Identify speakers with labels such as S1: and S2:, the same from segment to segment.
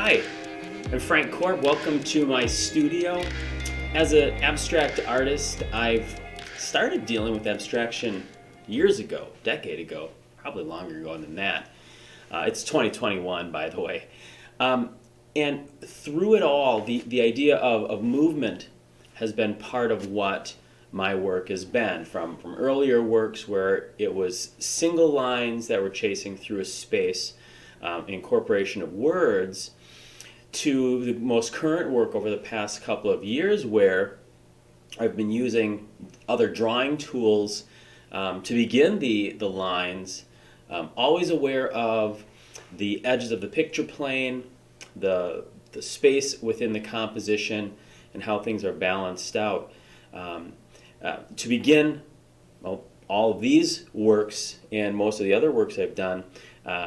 S1: Hi, I'm Frank Korb. Welcome to my studio. As an abstract artist, I've started dealing with abstraction years ago, a decade ago, probably longer ago than that. It's 2021, by the way. And through it all, the idea of movement has been part of what my work has been, from earlier works where it was single lines that were chasing through a space, incorporation of words, to the most current work over the past couple of years where I've been using other drawing tools to begin the lines, always aware of the edges of the picture plane, the space within the composition, and how things are balanced out. To begin all of these works and most of the other works I've done,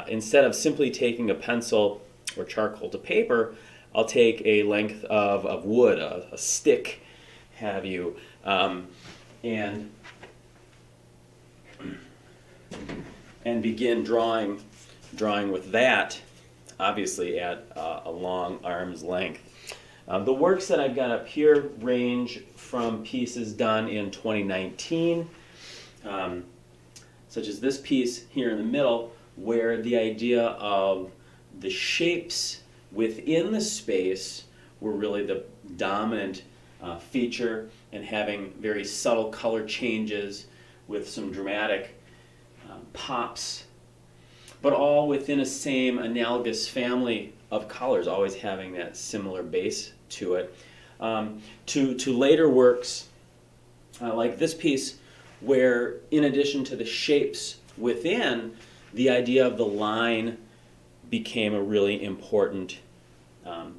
S1: instead of simply taking a pencil or charcoal to paper, I'll take a length of wood, a stick, have you, and begin drawing with that, obviously at a long arm's length. The works that I've got up here range from pieces done in 2019, such as this piece here in the middle, where the idea of the shapes within the space were really the dominant feature, and having very subtle color changes with some dramatic pops, but all within a same analogous family of colors, always having that similar base to it. To later works like this piece, where in addition to the shapes within, the idea of the line became a really important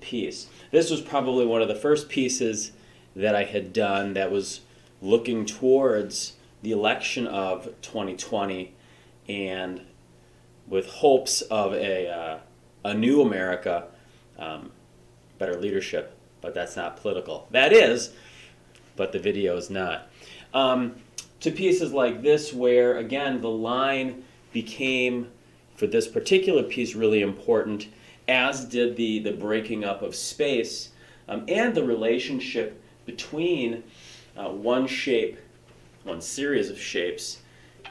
S1: piece. This was probably one of the first pieces that I had done that was looking towards the election of 2020, and with hopes of a new America, better leadership, but that's not political. That is, but the video is not. To pieces like this, where again the line became, for this particular piece, really important, as did the breaking up of space, and the relationship between one shape, one series of shapes,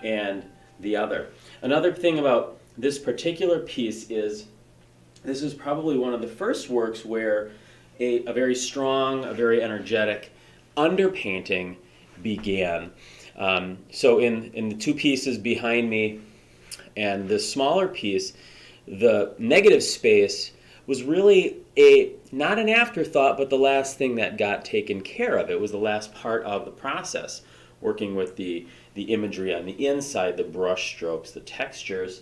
S1: and the other. Another thing about this particular piece is this is probably one of the first works where a very strong, a very energetic underpainting began. So in the two pieces behind me and this smaller piece, the negative space was really not an afterthought, but the last thing that got taken care of. It was the last part of the process, working with the imagery on the inside, the brush strokes, the textures.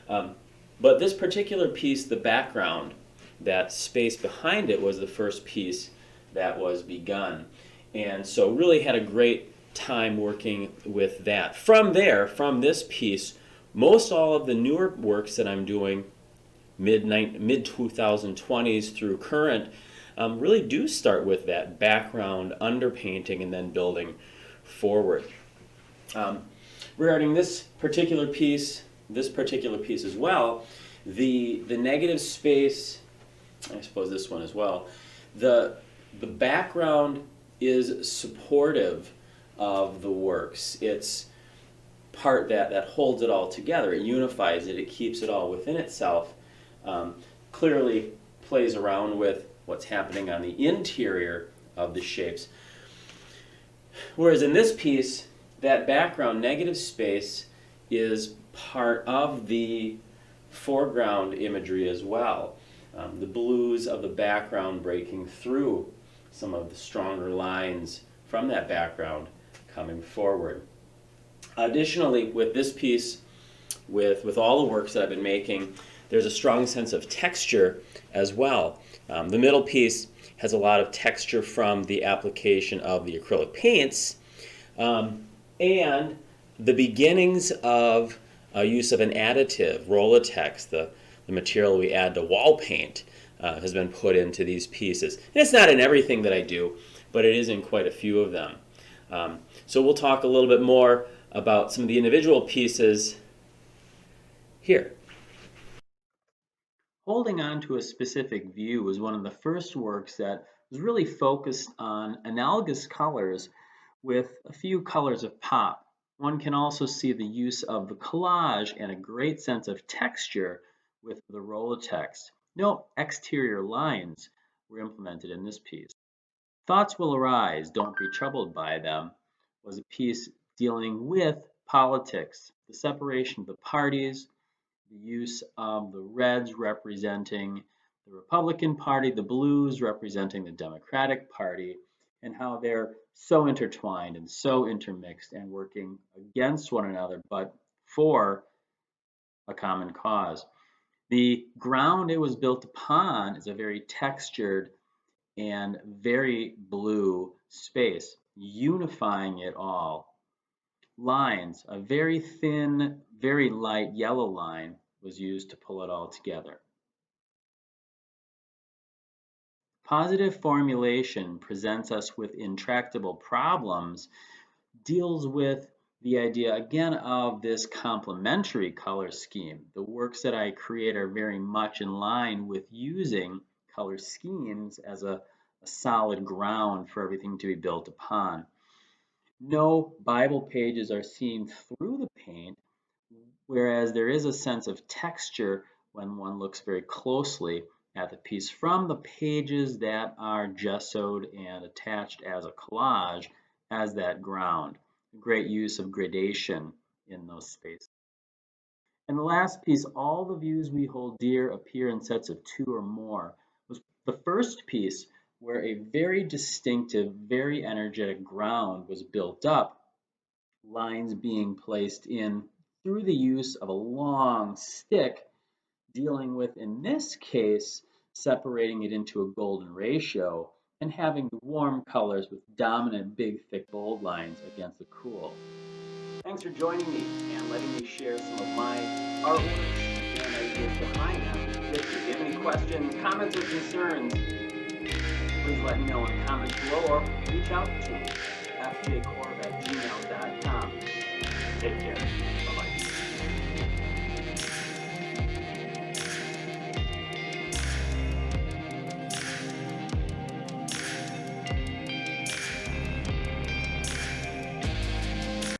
S1: But this particular piece, the background, that space behind it, was the first piece that was begun. And so really had a great time working with that. From there, from this piece, most all of the newer works that I'm doing, mid-2020s through current, really do start with that background underpainting and then building forward. Regarding this particular piece as well, the negative space, I suppose this one as well, the background is supportive of the works. It's part that holds it all together. It unifies it. It keeps it all within itself. Clearly plays around with what's happening on the interior of the shapes. Whereas in this piece, that background negative space is part of the foreground imagery as well. The blues of the background breaking through some of the stronger lines from that background coming forward. Additionally, with this piece, with all the works that I've been making, there's a strong sense of texture as well. The middle piece has a lot of texture from the application of the acrylic paints, and the beginnings of use of an additive, Rolletex, the material we add to wall paint, has been put into these pieces. And it's not in everything that I do, but it is in quite a few of them. So we'll talk a little bit more about some of the individual pieces here.
S2: Holding on to a specific view was one of the first works that was really focused on analogous colors with a few colors of pop. One can also see the use of the collage and a great sense of texture with the Rolodex. No exterior lines were implemented in this piece. Thoughts Will Arise, Don't Be Troubled by Them was a piece dealing with politics, the separation of the parties, the use of the reds representing the Republican Party, the blues representing the Democratic Party, and how they're so intertwined and so intermixed and working against one another, but for a common cause. The ground it was built upon is a very textured and very blue space, unifying it all. Lines, a very thin, very light yellow line was used to pull it all together. Positive formulation presents us with intractable problems, deals with the idea again of this complementary color scheme. The works that I create are very much in line with using color schemes as a solid ground for everything to be built upon. No Bible pages are seen through the paint, whereas there is a sense of texture when one looks very closely at the piece from the pages that are gessoed and attached as a collage as that ground. Great use of gradation in those spaces. And the last piece, All the Views We Hold Dear Appear in Sets of Two or More, was the first piece where a very distinctive, very energetic ground was built up, lines being placed in through the use of a long stick, dealing with, in this case, separating it into a golden ratio and having the warm colors with dominant big thick bold lines against the cool. Thanks for joining me and letting me share some of my artworks and ideas behind them. If you have any questions, comments, or concerns, please let me know in the comments below or reach out to me, fjkorb@gmail.com. Take care.